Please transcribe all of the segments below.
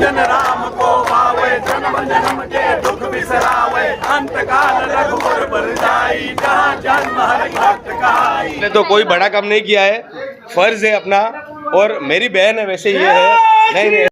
जन राम को भावे, जन्म जन्म के दुख बिसरावे, अंत काल रघुवर बर जाई, जहाँ जन्म हरि भक्त कहाई। ने तो कोई बड़ा काम नहीं किया है, फर्ज है अपना, और मेरी बहन है वैसे ये है नहीं।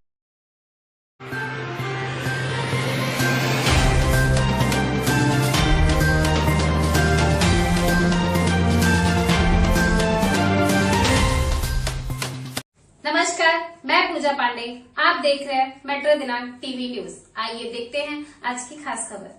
नमस्कार, मैं पूजा पांडे। आप देख रहे हैं मेट्रो दिनांक टीवी न्यूज। आइए देखते हैं आज की खास खबर।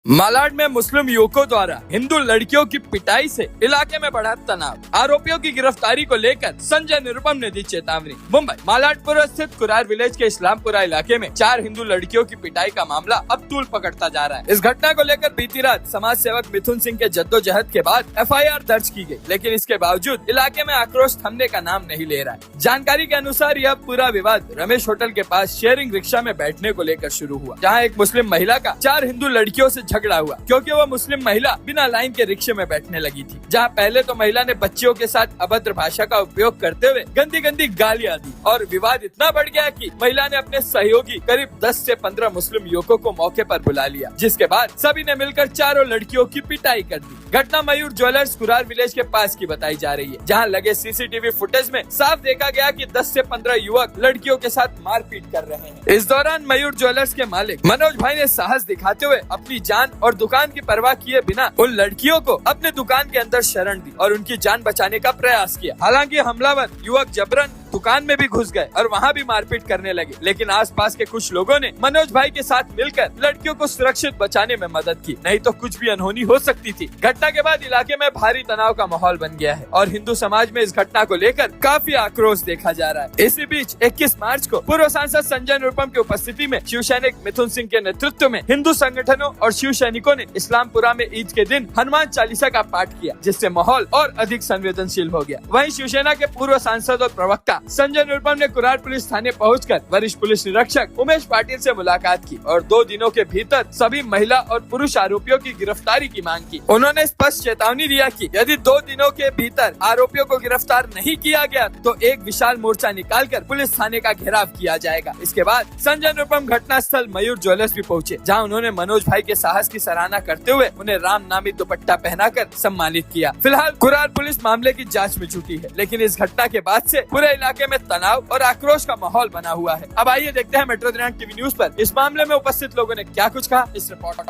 मालाड में मुस्लिम युवकों द्वारा हिंदू लड़कियों की पिटाई से इलाके में बढ़ा तनाव। आरोपियों की गिरफ्तारी को लेकर संजय निरुपम ने दी चेतावनी। मुंबई मालाडपुर स्थित कुरार विलेज के इस्लामपुरा इलाके में 4 हिंदू लड़कियों की पिटाई का मामला अब तूल पकड़ता जा रहा है। इस घटना को लेकर बीती रात समाज सेवक मिथुन सिंह के जद्दोजहद के बाद FIR दर्ज की गई, लेकिन इसके बावजूद इलाके में आक्रोश थमने का नाम नहीं ले रहा है। जानकारी के अनुसार यह पूरा विवाद रमेश होटल के पास शेयरिंग रिक्शा में बैठने को लेकर शुरू हुआ, जहाँ एक मुस्लिम महिला का 4 हिंदू लड़कियों से झगड़ा हुआ क्योंकि वह मुस्लिम महिला बिना लाइन के रिक्शे में बैठने लगी थी। जहां पहले तो महिला ने बच्चियों के साथ अभद्र भाषा का उपयोग करते हुए गंदी गंदी गालियां दी और विवाद इतना बढ़ गया कि महिला ने अपने सहयोगी करीब 10 से 15 मुस्लिम युवकों को मौके पर बुला लिया, जिसके बाद सभी ने मिलकर चारों लड़कियों की पिटाई कर दी। घटना मयूर ज्वेलर्स कुरार विलेज के पास की बताई जा रही है, जहाँ लगे CCTV फुटेज में साफ देखा गया कि 10 से 15 युवक लड़कियों के साथ मारपीट कर रहे हैं। इस दौरान मयूर ज्वेलर्स के मालिक मनोज भाई ने साहस दिखाते हुए अपनी जान और दुकान की परवाह किए बिना उन लड़कियों को अपने दुकान के अंदर शरण दी और उनकी जान बचाने का प्रयास किया। हालांकि हमलावर युवक जबरन दुकान में भी घुस गए और वहाँ भी मारपीट करने लगे, लेकिन आसपास के कुछ लोगों ने मनोज भाई के साथ मिलकर लड़कियों को सुरक्षित बचाने में मदद की, नहीं तो कुछ भी अनहोनी हो सकती थी। घटना के बाद इलाके में भारी तनाव का माहौल बन गया है और हिंदू समाज में इस घटना को लेकर काफी आक्रोश देखा जा रहा है। इसी बीच 21 मार्च को पूर्व सांसद संजय निरुपम की उपस्थिति में शिव सैनिक मिथुन सिंह के नेतृत्व में हिंदू संगठनों और शिव सैनिकों ने इस्लामपुरा में ईद के दिन हनुमान चालीसा का पाठ किया, जिससे माहौल और अधिक संवेदनशील हो गया। वहीं शिवसेना के पूर्व सांसद और प्रवक्ता संजय निरुपम ने कुरार पुलिस थाने पहुंचकर वरिष्ठ पुलिस निरीक्षक उमेश पाटिल से मुलाकात की और 2 दिनों के भीतर सभी महिला और पुरुष आरोपियों की गिरफ्तारी की मांग की। उन्होंने स्पष्ट चेतावनी दिया कि यदि 2 दिनों के भीतर आरोपियों को गिरफ्तार नहीं किया गया तो एक विशाल मोर्चा निकालकर पुलिस थाने का घेराव किया जाएगा। इसके बाद संजय निरुपम घटना स्थल मयूर ज्वेलर्स भी पहुँचे, जहाँ उन्होंने मनोज भाई के साहस की सराहना करते हुए उन्हें राम नामी दुपट्टा पहनाकर सम्मानित किया। फिलहाल कुरार पुलिस मामले की जांच में जुटी है, लेकिन इस घटना के बाद से पूरे इलाके में तनाव और आक्रोश का माहौल बना हुआ है। अब आइए देखते हैं मेट्रो दिनांक टीवी न्यूज पर इस मामले में उपस्थित लोगों ने क्या कुछ कहा, इस रिपोर्ट।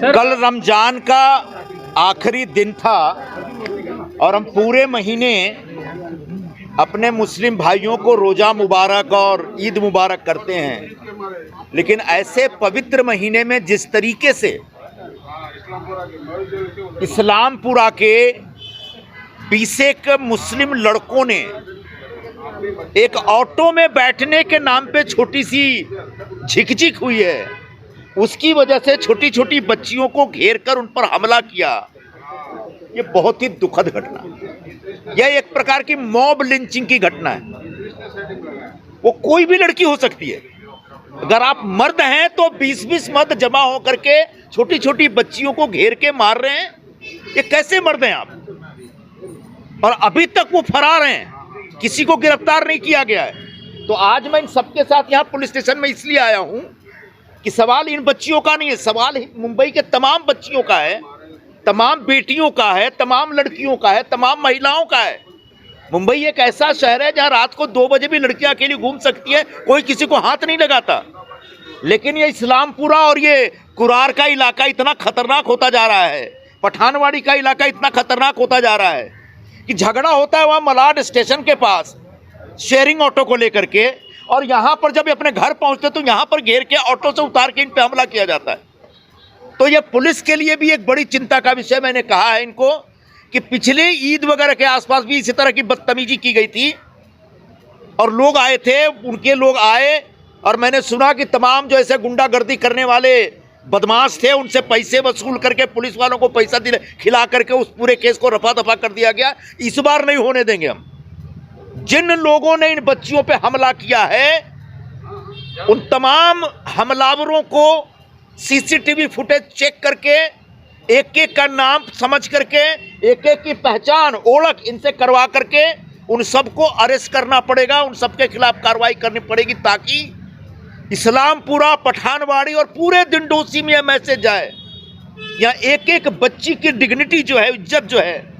कल रमजान का आखिरी दिन था और हम पूरे महीने अपने मुस्लिम भाइयों को रोजा मुबारक और ईद मुबारक करते हैं, लेकिन ऐसे पवित्र महीने में जिस तरीके से इस्लामपुरा के 20 मुस्लिम लड़कों ने एक ऑटो में बैठने के नाम पे छोटी सी झिकझिक हुई है, उसकी वजह से छोटी छोटी बच्चियों को घेर कर उन पर हमला किया, ये बहुत ही दुखद घटना। यह एक प्रकार की मॉब लिंचिंग की घटना है। वो कोई भी लड़की हो सकती है। अगर आप मर्द हैं तो 20-20 मर्द जमा होकर के छोटी छोटी बच्चियों को घेर के मार रहे हैं, ये कैसे मर्द हैं आप? और अभी तक वो फरार हैं, किसी को गिरफ्तार नहीं किया गया है। तो आज मैं इन सबके साथ यहाँ पुलिस स्टेशन में इसलिए आया हूँ कि सवाल इन बच्चियों का नहीं है, सवाल मुंबई के तमाम बच्चियों का है, तमाम बेटियों का है, तमाम लड़कियों का है, तमाम महिलाओं का है। मुंबई एक ऐसा शहर है जहाँ रात को 2 बजे भी लड़कियाँ अकेली घूम सकती है, कोई किसी को हाथ नहीं लगाता। लेकिन ये इस्लामपुरा और ये कुरार का इलाका इतना खतरनाक होता जा रहा है, पठानवाड़ी का इलाका इतना खतरनाक होता जा रहा है कि झगड़ा होता है वहाँ मलाड स्टेशन के पास शेयरिंग ऑटो को लेकर के, और यहाँ पर जब अपने घर पहुँचते तो यहाँ पर घेर के ऑटो से उतार के इन पे हमला किया जाता है। तो ये पुलिस के लिए भी एक बड़ी चिंता का विषय। मैंने कहा है इनको कि पिछले ईद वगैरह के आसपास भी इसी तरह की बदतमीजी की गई थी और लोग आए थे, उनके लोग आए और मैंने सुना कि तमाम जो ऐसे गुंडागर्दी करने वाले बदमाश थे उनसे पैसे वसूल करके पुलिस वालों को पैसा खिला करके उस पूरे केस को रफा दफा कर दिया गया। इस बार नहीं होने देंगे हम। जिन लोगों ने इन बच्चियों पे हमला किया है उन तमाम हमलावरों को CCTV फुटेज चेक करके एक एक का नाम समझ करके एक एक की पहचान ओळख इनसे करवा करके उन सबको अरेस्ट करना पड़ेगा, उन सबके खिलाफ कार्रवाई करनी पड़ेगी ताकि इस्लामपुरा, पठानवाड़ी और पूरे दिंडोसी में यह मैसेज जाए, यहाँ एक एक बच्ची की डिग्निटी जो है, इज्जत जो है,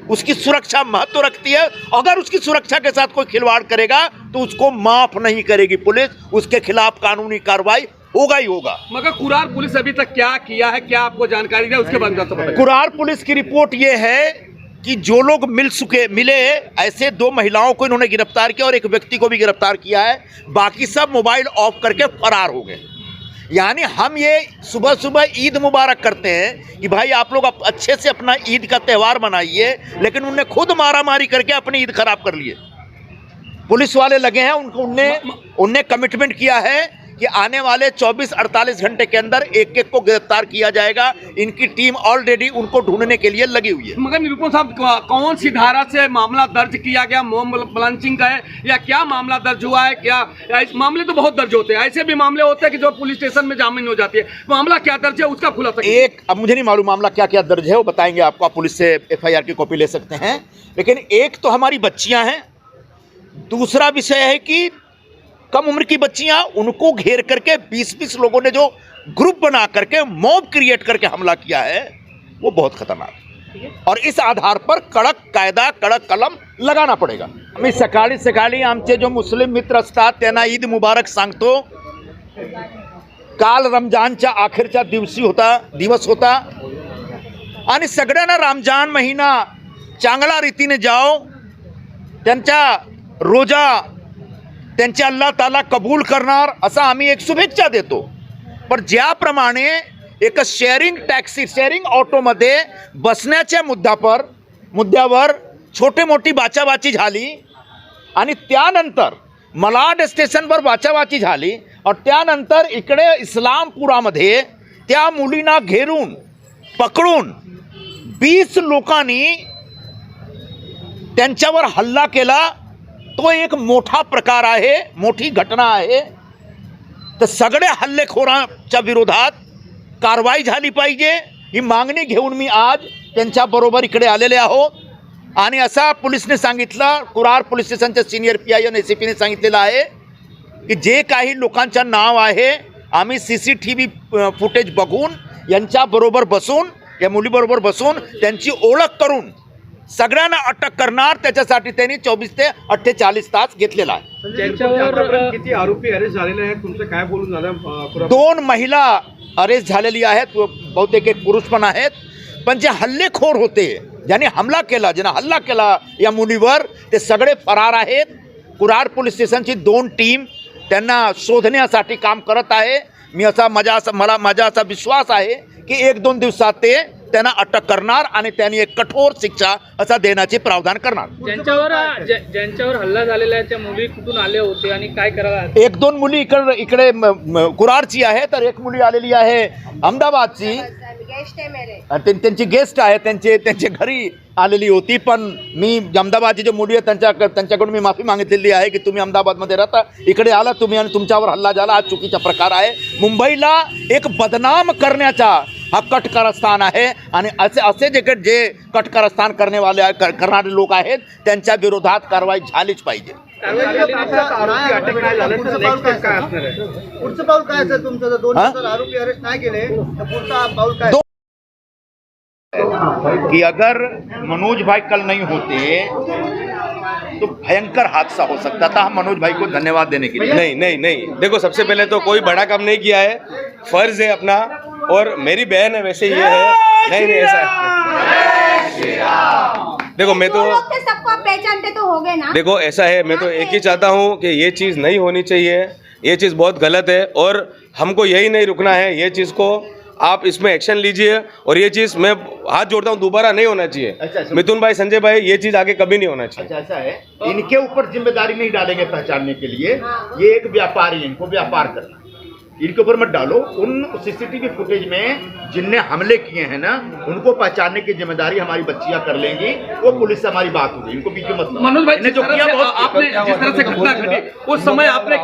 उसकी सुरक्षा महत्व रखती है। अगर उसकी सुरक्षा के साथ कोई खिलवाड़ करेगा तो उसको माफ नहीं करेगी पुलिस, उसके खिलाफ कानूनी कार्रवाई होगा ही होगा। मगर कुरार पुलिस अभी तक क्या किया है, क्या आपको जानकारी है उसके बारे में? कुरार पुलिस की रिपोर्ट ये है कि जो लोग मिले ऐसे 2 महिलाओं को इन्होंने गिरफ्तार किया और एक व्यक्ति को भी गिरफ्तार किया है, बाकी सब मोबाइल ऑफ करके फरार हो गए। यानी हम ये सुबह सुबह ईद मुबारक करते हैं कि भाई आप लोग अच्छे से अपना ईद का त्यौहार मनाइए, लेकिन उनने खुद मारामारी करके अपनी ईद खराब कर लिए। पुलिस वाले लगे हैं, उनने कमिटमेंट किया है कि आने वाले 24-48 घंटे के अंदर एक एक को गिरफ्तार किया जाएगा। इनकी टीम ऑलरेडी उनको ढूंढने के लिए लगी हुई है। मगर निरूपम साहब, कौन सी धारा से मामला दर्ज किया गया? मोम लॉन्चिंग का है या क्या मामला दर्ज हुआ है? क्या मामले तो बहुत दर्ज होते हैं, ऐसे भी मामले होते हैं कि जो पुलिस स्टेशन में जामीन हो जाती है। मामला क्या दर्ज है उसका खुलासा? अब मुझे नहीं मालूम मामला क्या क्या दर्ज है, वो बताएंगे आपको। आप पुलिस से FIR की कॉपी ले सकते हैं। लेकिन एक तो हमारी बच्चियां हैं, दूसरा विषय है कि कम उम्र की बच्चियां, उनको घेर करके 20-20 लोगों ने जो ग्रुप बना करके मॉब क्रिएट करके हमला किया है, वो बहुत खतरनाक है। और इस आधार पर कड़क कायदा, कड़क कलम लगाना पडेगा। आम्ही सकाळी सकाळी आमचे जो मुस्लिम मित्र असतात त्यांना ईद मुबारक सांगतो। काल रमजानच्या अखेरच्या दिवस होता आणि सगळ्यांना रमजान महिना चांगला रीतीने जाओ, त्यांचा रोजा त्यांचे अल्लाह ताला कबूल करणार असा आम्ही एक शुभेच्छा देतो। पण ज्याप्रमाणे एक शेअरिंग ऑटोमध्ये बसण्याच्या मुद्द्यावर छोटे मोठी बाचाबाची झाली आणि त्यानंतर मलाड स्टेशनवर बाचाबाची झाली और त्यानंतर इकडे इस्लामपुरामध्ये त्या मुलींना घेरून पकडून 20 लोकांनी त्यांच्यावर हल्ला केला। तो एक मोठा प्रकार आहे, मोठी घटना आहे। तर सगळ्या हल्लेखोरांच्या विरोधात कारवाई झाली पाहिजे, ही मागणी घेऊन मी आज त्यांच्याबरोबर इकडे आलेले आहोत। आणि असा पोलिसने सांगितलं, कुरार पोलीस स्टेशनचे सिनियर PI आणि ACP ने सांगितलेलं आहे की जे काही लोकांचं नाव आहे आम्ही CCTV फुटेज बघून यांच्याबरोबर बसून, या मुलीबरोबर बसून त्यांची ओळख करून सगळ्यांना अटक करणार। त्याच्यासाठी त्यांनी 24 ते 48 तास घेतलेला आहे। ज्यांच्यावर किती आरोपी अरेस्ट झालेले आहेत, तुमचं काय बोलून झालं? 2 महिला अरेस्ट झालेली आहेत, बहुतेक एक पुरुष पण आहेत। पण जे हल्लेखोर होते, ज्यांनी हल्ला केला या मुलीवर, ते सगळे फरार आहेत। कुरार पोलीस स्टेशनची 2 टीम त्यांना शोधण्यासाठी काम करत आहे। माझा असा विश्वास आहे की 1-2 दिवसात ते त्यांना अटक करणार आणि त्यांनी एक कठोर शिक्षा असा देण्याचे प्रावधान करणार। ज्यांच्यावर हल्ला झालेला आहे त्या मुली कुठून आले होते आणि काय करायला? 1-2 मुली इकडे कुरारची आहे, तर एक मुली आलेली आहे अहमदाबादची, त्यांची गेस्ट आहे, त्यांचे घरी आलेली होती। पण मी अहमदाबादची जे मुली आहे त्यांच्याकडून मी माफी मागितलेली आहे की तुम्ही अहमदाबादमध्ये राहता, इकडे आला तुम्ही आणि तुमच्यावर हल्ला झाला, हा चुकीचा प्रकार आहे। मुंबईला एक बदनाम करण्याचा हा कट कारस्थान आहे आणि असे जे कटकारस्थान करणारे लोक आहेत त्यांच्या विरोधात कारवाई झालीच पाहिजे। पुढचं पाऊल काय असेल तुमचं? जर 2 आरोपी अरेस्ट नाही केले तर पुढचा पाऊल काय? कि अगर मनोज भाई कल नहीं होते तो भयंकर हादसा हो सकता था। हम मनोज भाई को धन्यवाद देने के लिए नहीं, देखो सबसे पहले तो कोई बड़ा काम नहीं किया है, फर्ज है अपना, और मेरी बहन है वैसे ये है। नहीं ऐसा है। देखो मैं तो सबको आप पहचानते तो हो गए ना। देखो ऐसा है, मैं तो एक ही चाहता हूँ कि ये चीज़ नहीं होनी चाहिए, ये चीज़ बहुत गलत है और हमको यही नहीं रुकना है। ये चीज़ को आप इसमें एक्शन लीजिए और ये चीज़ मैं हाथ जोड़ता हूँ दोबारा नहीं होना चाहिए। मिथुन भाई, संजय भाई, ये चीज़ आगे कभी नहीं होना चाहिए। ऐसा है, इनके ऊपर जिम्मेदारी नहीं डालेंगे पहचानने के लिए। ये एक व्यापारी, इनको व्यापार करना, इनके ऊपर मत डालो। उन CCTV फुटेज में जिनने हमले किए हैं ना, उनको पहचानने की जिम्मेदारी हमारी बच्चियां कर लेंगी। वो पुलिस से हमारी बात होगी, इनको बीच में मत। मनोज भाई, जो किया आपने, जिस तरह से घटना घटी उस समय आपने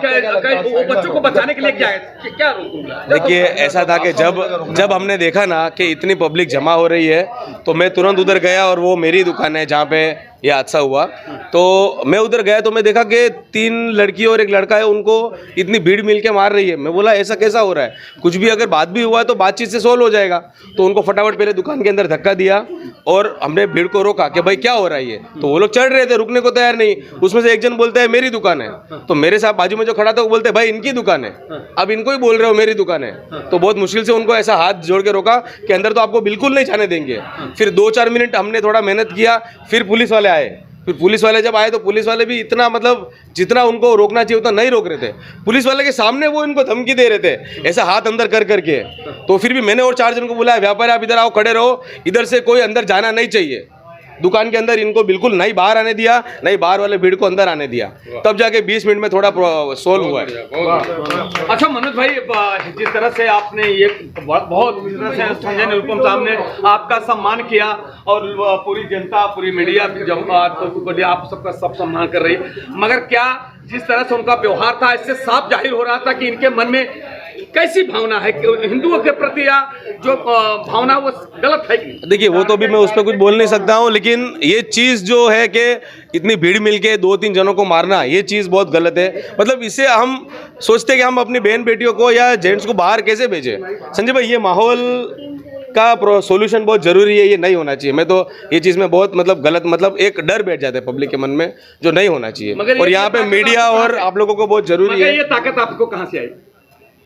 वो बच्चों को बचाने के लिए क्या रोका? देखिए ऐसा था कि जब हमने देखा ना कि इतनी पब्लिक जमा हो रही है तो मैं तुरंत उधर गया और वो मेरी दुकान है जहाँ पे ये हादसा हुआ। तो मैं उधर गया तो मैं देखा कि 3 लड़की और एक लड़का है, उनको इतनी भीड़ मिल के मार रही है। मैं बोला ऐसा कैसा हो रहा है, कुछ भी अगर बात भी हुआ है तो बातचीत से सोल्व हो जाएगा। तो उनको फटाफट पहले दुकान के अंदर धक्का दिया और हमने भीड़ को रोका कि भाई क्या हो रहा है ये। तो वो लोग चढ़ रहे थे, रुकने को तैयार नहीं। उसमें से एक जन बोलता है मेरी दुकान है, तो मेरे साथ बाजू में जो खड़ा था वो बोलते भाई इनकी दुकान है, अब इनको ही बोल रहे हो मेरी दुकान है। तो बहुत मुश्किल से उनको ऐसा हाथ जोड़ के रोका कि अंदर तो आपको बिल्कुल नहीं जाने देंगे। फिर 2-4 मिनट हमने थोड़ा मेहनत किया, फिर पुलिस वाले आए। फिर पुलिस वाले जब आए तो पुलिस वाले भी इतना मतलब जितना उनको रोकना चाहिए उतना नहीं रोक रहे थे। पुलिस वाले के सामने वो इनको धमकी दे रहे थे ऐसा हाथ अंदर कर करके। तो फिर भी मैंने और 4 जन को बुलाया, व्यापारी आप इधर आओ, खड़े रहो, इधर से कोई अंदर जाना नहीं चाहिए। दुकान के अंदर इनको बिल्कुल नहीं बाहर आने दिया, नहीं बाहर वाले भीड़ को अंदर आने दिया। तब जाके 20 मिनट में थोड़ा सोल्व हुआ है। अच्छा मनोज भाई, जिस तरह से आपने ये बहुत जिस तरह से संजय निरुपम साहब ने आपका सम्मान किया और पूरी जनता पूरी मीडिया जब आप सबका सब सम्मान कर रही है, मगर क्या जिस तरह से उनका व्यवहार था इससे साफ जाहिर हो रहा था कि इनके मन में कैसी भावना है हिंदुओं के प्रति, या जो भावना वो गलत है कि? देखिए वो तो भी मैं उस पर कुछ बोल नहीं सकता हूँ, लेकिन ये चीज़ जो है कि इतनी भीड़ मिलके 2-3 जनों को मारना, ये चीज़ बहुत गलत है। मतलब इससे हम सोचते कि हम अपनी बहन बेटियों को या जेंट्स को बाहर कैसे भेजें। संजय भाई ये माहौल का सोल्यूशन बहुत ज़रूरी है, ये नहीं होना चाहिए। मैं तो ये चीज़ में बहुत मतलब गलत मतलब एक डर बैठ जाता है पब्लिक के मन में जो नहीं होना चाहिए। और यहाँ पे मीडिया और आप लोगों को बहुत ज़रूरी है। ये ताकत आपको कहाँ से आई?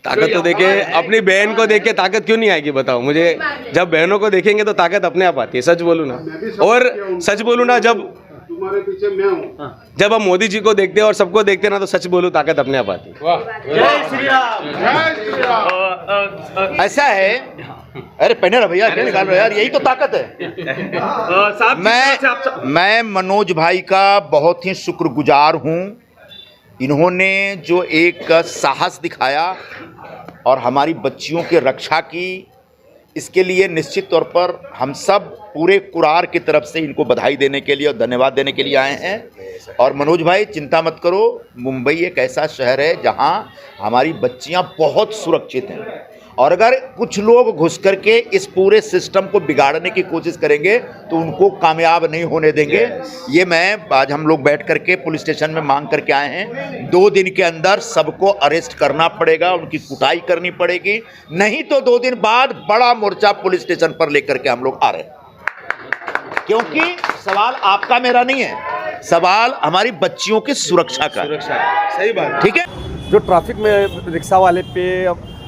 ताकत तो देखे अपनी बहन को देख के ताकत क्यों नहीं आएगी बताओ मुझे। जब बहनों को देखेंगे तो ताकत अपने आप आती है, सच बोलूँ ना। और सच बोलूँ ना, जब तुम्हारे पीछे मैं हूँ। जब हम मोदी जी को देखते हैं और सबको देखते हैं ना, तो सच बोलूँ ताकत अपने आप आती है। जय श्री राम, जय श्री राम। ऐसा है, अरे पहने रहो भैया, क्या निकाल रहे हो यार, यही तो ताकत है। मैं मनोज भाई का बहुत ही शुक्रगुजार हूँ। इन्होंने जो एक साहस दिखाया और हमारी बच्चियों की रक्षा की, इसके लिए निश्चित तौर पर हम सब पूरे कुरार की तरफ से इनको बधाई देने के लिए और धन्यवाद देने के लिए आए हैं। और मनोज भाई चिंता मत करो, मुंबई एक ऐसा शहर है जहां हमारी बच्चियां बहुत सुरक्षित हैं। और अगर कुछ लोग घुस करके इस पूरे सिस्टम को बिगाड़ने की कोशिश करेंगे तो उनको कामयाब नहीं होने देंगे। ये मैं आज हम लोग बैठ करके पुलिस स्टेशन में मांग करके आए हैं। 2 दिन के अंदर सबको अरेस्ट करना पड़ेगा, उनकी कुटाई करनी पड़ेगी, नहीं तो 2 दिन बाद बड़ा मोर्चा पुलिस स्टेशन पर लेकर के हम लोग आ रहे हैं। क्योंकि सवाल आपका मेरा नहीं है, सवाल हमारी बच्चियों की सुरक्षा का। सही बात, ठीक है। जो ट्रैफिक में रिक्शा वाले पे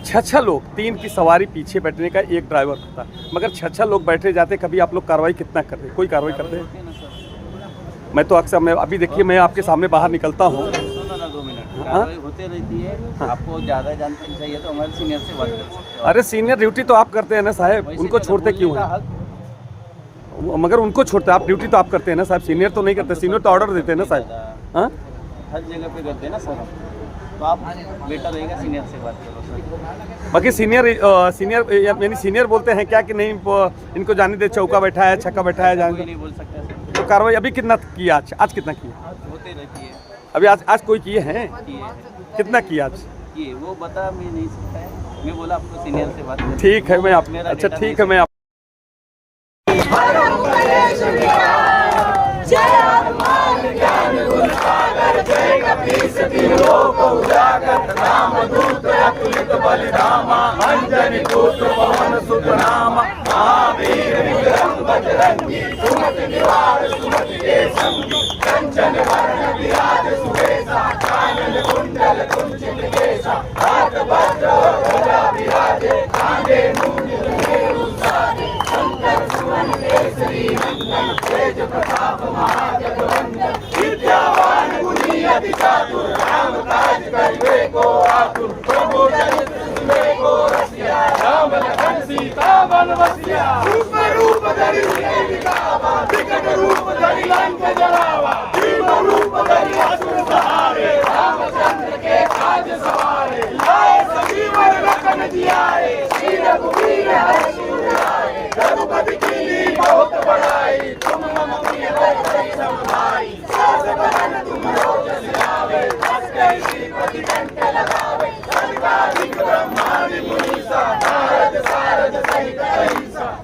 6 लोग, 3 की सवारी पीछे बैठने का, एक ड्राइवर होता है, मगर 6 लोग बैठे जाते। कभी आप लोग कार्रवाई कितना कर रहे, कोई कार्रवाई करते हैं? मैं तो अक्सर, मैं अभी देखिए मैं आपके सामने बाहर निकलता हूँ, 2 मिनट कार्रवाई होते रहती है। आपको ज़्यादा जानकारी चाहिए तो हमारे सीनियर से बात कर सकते हो। अरे सीनियर ड्यूटी तो आप करते हैं ना साहब, उनको छोड़ते क्यों हैं? मगर उनको छोड़ते, आप ड्यूटी तो आप करते हैं ना साहब, सीनियर तो नहीं करते। सीनियर तो ऑर्डर देते हैं ना साहब। हाँ, हर जगह पे करते हैं ना सर, तो आप बेटर रहेगा सीनियर से बात करो सर। बाकी यानी सीनियर बोलते हैं क्या कि नहीं इनको जाने दे, चौका बैठा है, छक्का बैठा है, जाने नहीं बोल सकते सर। तो कार्रवाई अभी कितना किया? आज कितना किया? होते रहती है अभी आज कोई किए हैं? कितना किया आज? ये वो बता मैं नहीं सकता है, मैं बोला आपको सीनियर से बात करो। ठीक है, मैं आप अच्छा ठीक है, मैं आप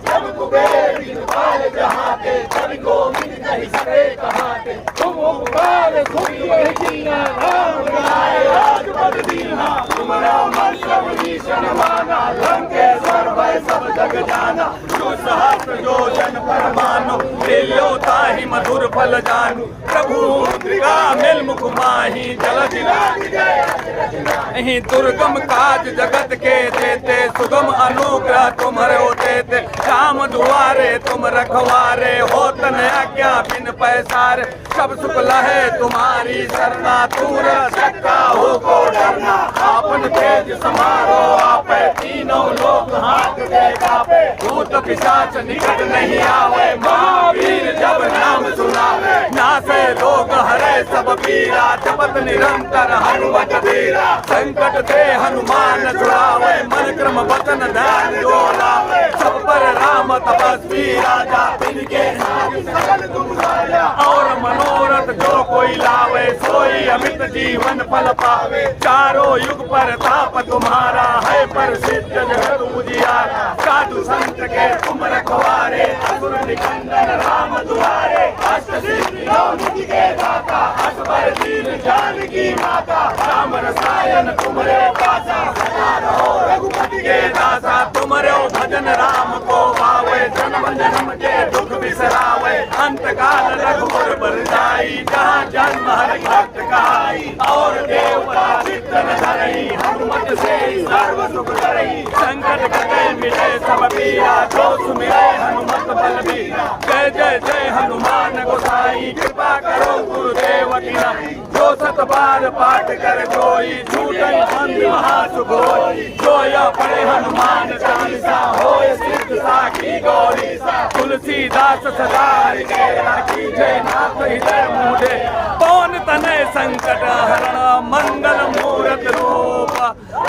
जब कुबेर दिखपाल जहाँ के कभी को मिल नहीं सके कहाँ। तुमरो मंत्र विभीषण माना, लंकेश्वर भय सब जग जाना, जो सहस्त्र जो जन पर मानो, लील्यो ताहि मधुर फल जानू, प्रभु मुद्रिका मिल मुख माही, जल दिलाहि जय दुर्गम काज जगत के देते, सुगम अनुग्रह तुम्हारे होते थे, राम दुआरे तुम रखवारे, होत न आज्ञा बिन पैसारे, सब सुख लहे तुम्हारी सरना, दूर सकता हो को डरना, आपन तेज समारो आपे, तीनों लोग हाथ दे कापे, भूत पिशाच निकट नहीं आवे, महावीर जब नाम सुनावे, नासे रोग हरे सब पीरा, जपत निरंतर हनुमत वीरा, संकट ते हनुमान छुड़ावे, मन क्रम वचन ध्यान जो लावे, सब पर राम तपस्वी राजा, तिनके नाम सकल तुम राजा, और मनोरथ जो कोई लावे, सोई अमित जीवन फल पावे, चारों युग पर ताप तुम्हारा, है प्रसिद्ध जगत उजियारा, साधु संत के तुम रखवारे, असुर निकंदन राम दुआरे, अष्ट सिद्धि नौ निधि के दाता, असबर दीन जानकी माता, राम रसायन तुमरे पासा, सदा रहो रघुपति के दासा, तुमरे भजन राम को पावे, जन्म जन्म के दुख बिसरावे, अंत काल रघुवर बर जाई, जहाँ जन्म हरि भक्त कहाई, और देवता चित्त न धरई, हनुमत से सर्व सुख करई, संकट कटे मिटे सब पीरा, जो सुमिरे हनुमत बलबीरा, जय जय जय हनुमान गोसाई, कृपा करो गुरुदेव की नाई, जो सत बार पाठ कर जोई, झूठई बंद महासुख होई, जो यह पढ़े हनुमान चालीसा, होय सिद्ध साखी गौरी सा, तुलसीदास सदा हृदय राखी, जय नाथ हृदय मुझे, पवन तनय संकट हरण, मंगल मूरत रूप,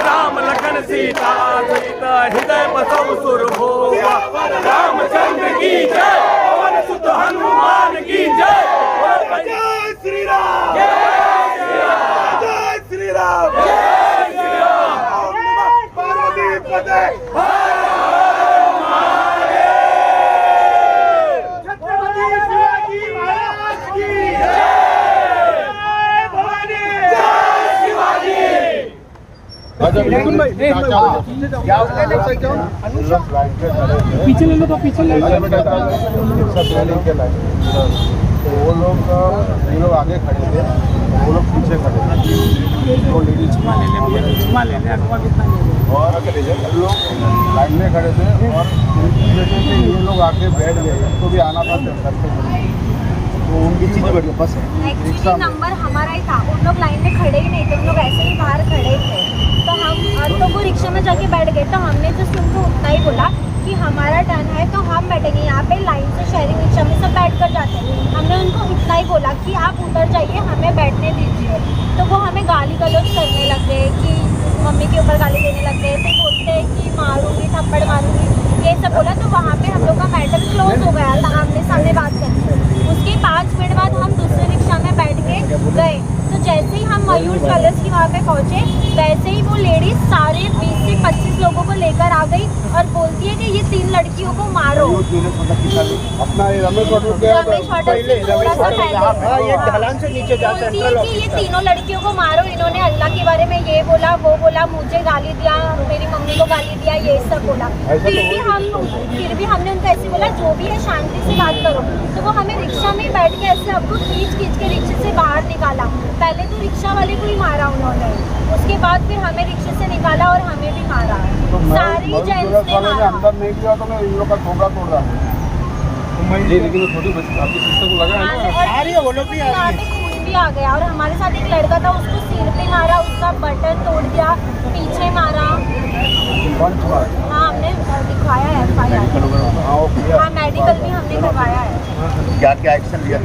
राम लखन सीता सहित, हृदय बसौ सुर भूपा, रामचंद्र की जय, पवन सुत हनुमान की जय, जय श्री राम, जय श्री राम, जय श्री राम, जय श्री राम, ओम नमः पार्वती पते, हर महादेव, छत्रपति शिवाजी महाराज की जय, जय भवानी, जय शिवाजी। पीछे ले लो तो पीछे ले लो, तो वो लोग आगे खड़े थे, वो लोग पीछे खड़े थे, तो लेडीज और लोग लाइन में खड़े थे, और उनकी वजह से ये लोग आके बैठ गए, तो भी आना था सर से, तो उनकी चीज़ बढ़ गई बस। एक्चुअली नंबर हमारा ही था, उन लोग लाइन में खड़े ही नहीं थे, उन लोग ऐसे ही बाहर खड़े थे, तो वो रिक्शा में जाके बैठ गए, तो हमने जस्ट उनको उतना ही बोला कि हमारा टर्न है तो हम बैठेंगे, यहाँ पे लाइन से शेयरिंग रिक्शा में सब बैठ कर जाते हैं, हमने उनको इतना ही बोला कि आप उतर जाइए, हमें बैठने दीजिए, तो वो हमें गाली गलौज करने लग गए, कि मम्मी के ऊपर गाली देने लग गए, फिर बोलते हैं कि मारूंगी, थप्पड़ मारूंगी, ये सब बोला, तो वहाँ पे हम लोग का मैटर क्लोज हो गया, आमने सामने बात करके, उसके 5 मिनट बाद हम दूसरे रिक्शा में बैठ के गए, तो जैसे ही हम मयूर ज्वेलर्स की वहाँ पे पहुँचे, वैसे ही वो लेडीज सारे 20 से 25 लोगों को लेकर आ गई और बोलती है कि ये 3 लड़कियों को मारो। अपना रमेश होटल से थोड़ा सा पहले ये ढलान से नीचे जा, बोलती है कि ये तीनों लड़कियों को मारो, इन्होंने अल्लाह के बारे में ये बोला वो बोला, मुझे गाली दिया, मेरी मम्मी को गाली दिया, ये सब बोला, फिर भी हमने उनको ऐसे बोला जो भी है शांति से बात करो, तो वो हमें रिक्शा में बैठ के ऐसे हमको खींच के रिक्शे से बाहर निकाला, पहले तो रिक्शा वाले को ही मारा उन्होंने, उसके बाद फिर हमें रिक्शे से निकाला और हमें भी मारा, सारी जेंट्स ने मारा। अंदर नहीं किया तो मैं इन लोग का ठोका तोड़ रहा खून भी आ गया, और हमारे साथ एक लड़का था, उसको सिर पे मारा, उसका बटन तोड़ दिया, पीछे मारा। हाँ हमने दिखाया है FIR, हाँ मेडिकल भी हमने करवाया है। क्या क्या एक्शन लिया?